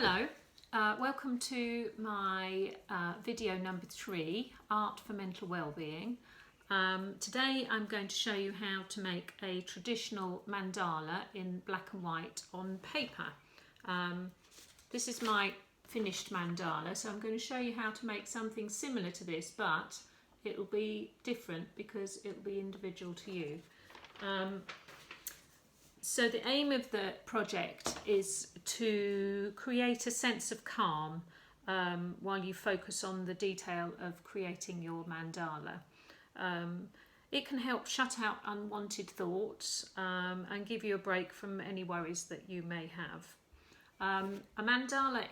Hello, welcome to my video number 3, Art for Mental Wellbeing. Today I'm going to show you how to make a traditional mandala in black and white on paper. This is my finished mandala, so I'm going to show you how to make something similar to this, but it will be different because it will be individual to you. So the aim of the project is to create a sense of calm while you focus on the detail of creating your mandala. It can help shut out unwanted thoughts and give you a break from any worries that you may have. A mandala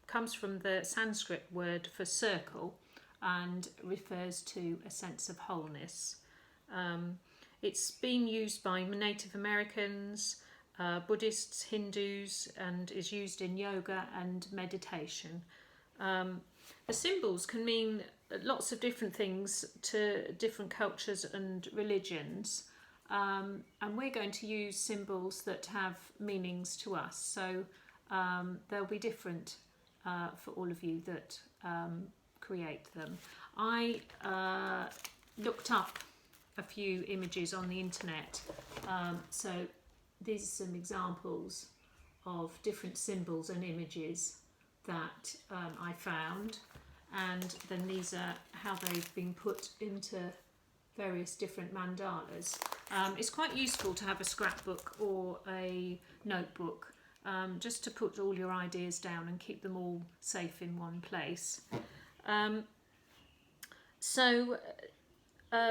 comes from the Sanskrit word for circle and refers to a sense of wholeness. It's been used by Native Americans, Buddhists, Hindus, and is used in yoga and meditation. The symbols can mean lots of different things to different cultures and religions, and we're going to use symbols that have meanings to us. So they'll be different for all of you that create them. I looked up a few images on the internet, so these are some examples of different symbols and images that I found, and then these are how they've been put into various different mandalas. It's quite useful to have a scrapbook or a notebook just to put all your ideas down and keep them all safe in one place.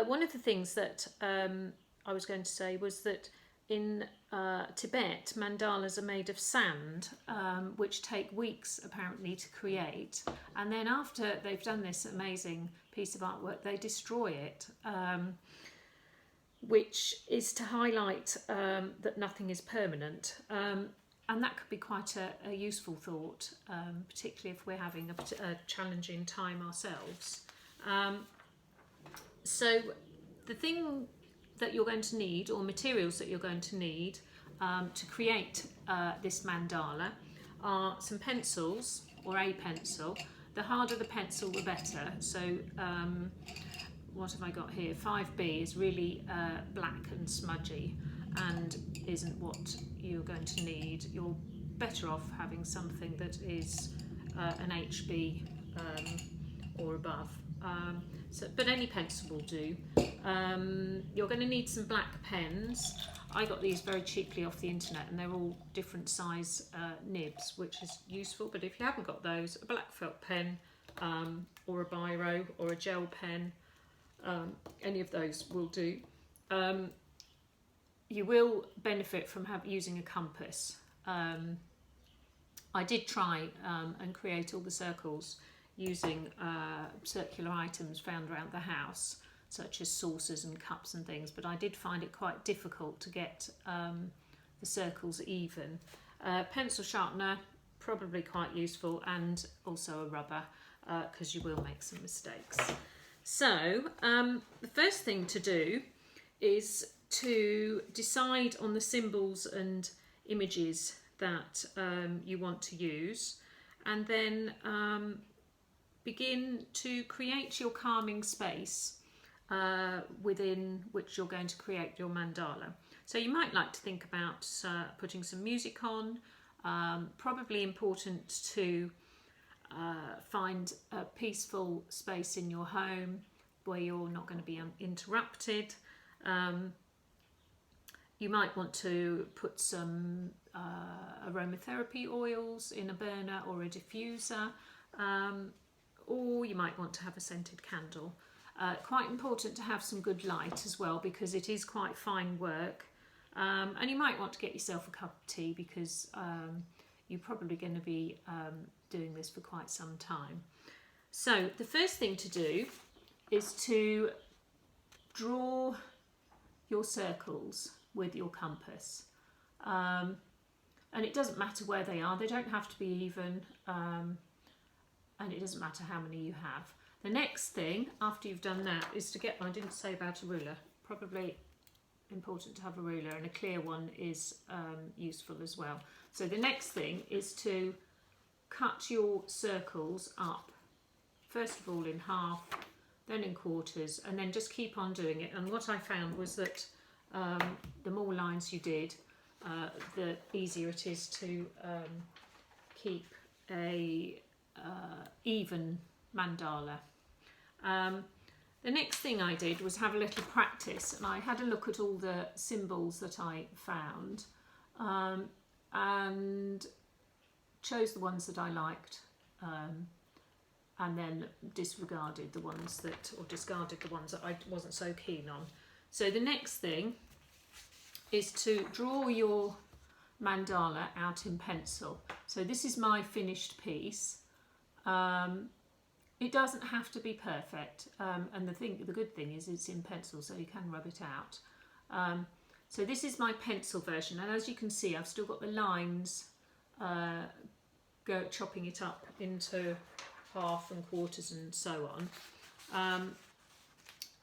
One of the things that I was going to say was that in Tibet, mandalas are made of sand, which take weeks apparently to create. And then after they've done this amazing piece of artwork, they destroy it, which is to highlight that nothing is permanent. And that could be quite a useful thought, particularly if we're having a challenging time ourselves. So the thing that you're going to need, or materials that you're going to need to create this mandala, are some pencils, or a pencil. The harder the pencil, the better. So what have I got here? 5B is really black and smudgy and isn't what you're going to need. You're better off having something that is an HB or above. But any pencil will do. You're going to need some black pens. I got these very cheaply off the internet, and they're all different size nibs, which is useful. But if you haven't got those, a black felt pen or a biro or a gel pen, any of those will do. You will benefit from using a compass. I did try and create all the circles using circular items found around the house, such as saucers and cups and things, but I did find it quite difficult to get the circles even. Pencil sharpener, probably quite useful, and also a rubber, because you will make some mistakes. So the first thing to do is to decide on the symbols and images that you want to use, and then begin to create your calming space within which you're going to create your mandala. So you might like to think about putting some music on. Probably important to find a peaceful space in your home where you're not going to be interrupted. You might want to put some aromatherapy oils in a burner or a diffuser. Or you might want to have a scented candle. Quite important to have some good light as well, because it is quite fine work. And you might want to get yourself a cup of tea, because you're probably going to be doing this for quite some time. So the first thing to do is to draw your circles with your compass. And it doesn't matter where they are, they don't have to be even. And it doesn't matter how many you have. The next thing, after you've done that, is to get, I didn't say about a ruler, probably important to have a ruler, and a clear one is useful as well. So the next thing is to cut your circles up, first of all in half, then in quarters, and then just keep on doing it. And what I found was that the more lines you did, the easier it is to keep a even mandala. The next thing I did was have a little practice, and I had a look at all the symbols that I found and chose the ones that I liked, and then disregarded the ones that, or discarded the ones that I wasn't so keen on. So the next thing is to draw your mandala out in pencil. So this is my finished piece. It doesn't have to be perfect, and the good thing is it's in pencil, so you can rub it out. So this is my pencil version, and as you can see, I've still got the lines chopping it up into half and quarters and so on.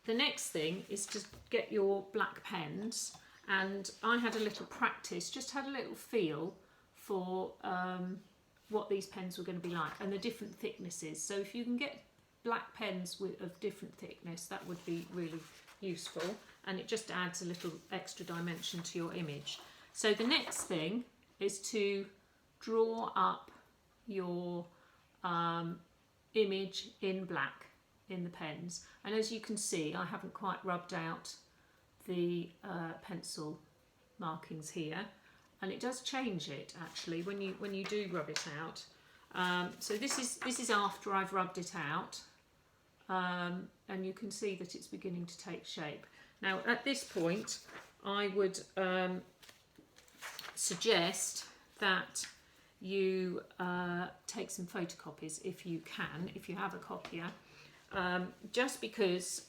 The next thing is to get your black pens, and I had a little practice, just had a little feel for what these pens were going to be like and the different thicknesses. So if you can get black pens of different thickness, that would be really useful, and it just adds a little extra dimension to your image. So the next thing is to draw up your image in black in the pens, and as you can see, I haven't quite rubbed out the pencil markings here, and it does change it actually when you do rub it out. So this is after I've rubbed it out, and you can see that it's beginning to take shape. Now at this point I would suggest that you take some photocopies if you can, if you have a copier, just because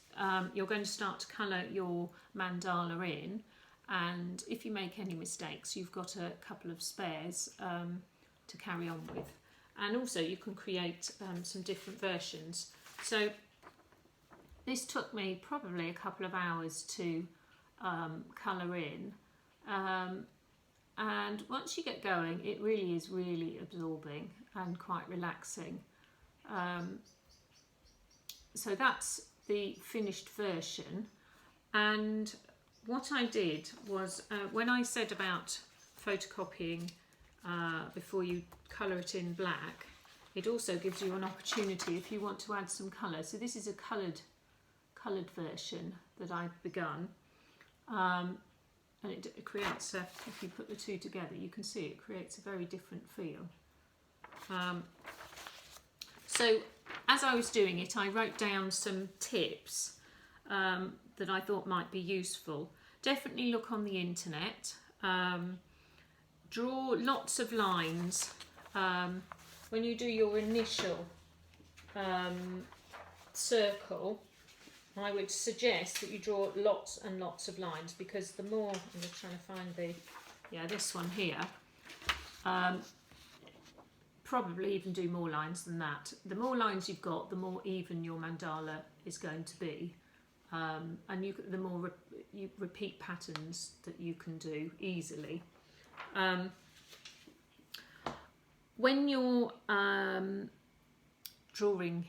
you're going to start to colour your mandala in, and if you make any mistakes you've got a couple of spares to carry on with, and also you can create some different versions. So this took me probably a couple of hours to colour in, and once you get going it really is really absorbing and quite relaxing. So that's the finished version, and what I did was when I said about photocopying before you colour it in black, it also gives you an opportunity if you want to add some colour. So this is a coloured version that I've begun, and it creates if you put the two together you can see it creates a very different feel. So as I was doing it I wrote down some tips that I thought might be useful. Definitely look on the internet. Draw lots of lines. When you do your initial circle, I would suggest that you draw lots and lots of lines, because the more, I'm just trying to find this one here, probably even do more lines than that. The more lines you've got, the more even your mandala is going to be, and the more you repeat patterns that you can do easily. When you're colouring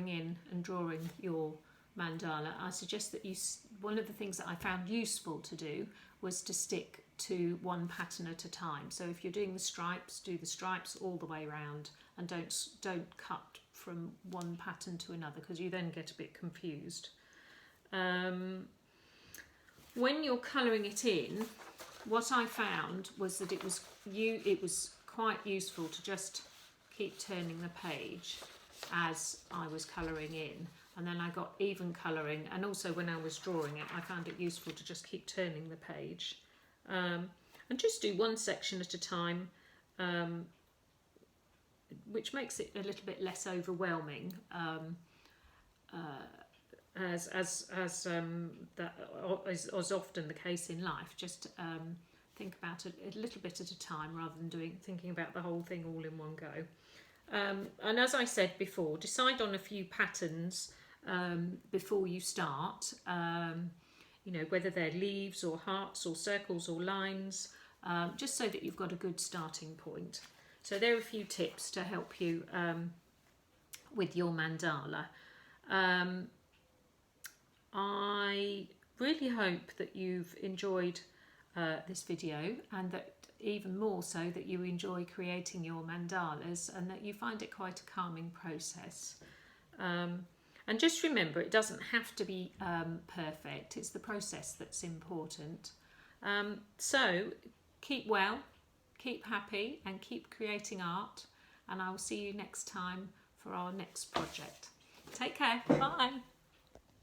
in and drawing your mandala, I suggest that one of the things that I found useful to do was to stick to one pattern at a time. So if you're doing the stripes, do the stripes all the way around, and don't cut from one pattern to another, because you then get a bit confused. When you're colouring it in, what I found was that it was quite useful to just keep turning the page as I was colouring in, and then I got even colouring, and also when I was drawing it I found it useful to just keep turning the page, and just do one section at a time, which makes it a little bit less overwhelming, as is often the case in life. Just think about it a little bit at a time rather than thinking about the whole thing all in one go. And as I said before, decide on a few patterns before you start. you know, whether they're leaves or hearts or circles or lines, just so that you've got a good starting point. So there are a few tips to help you with your mandala. I really hope that you've enjoyed this video, and that even more so that you enjoy creating your mandalas and that you find it quite a calming process. And just remember, it doesn't have to be perfect, it's the process that's important. So keep well, keep happy and keep creating art, and I'll see you next time for our next project. Take care, bye.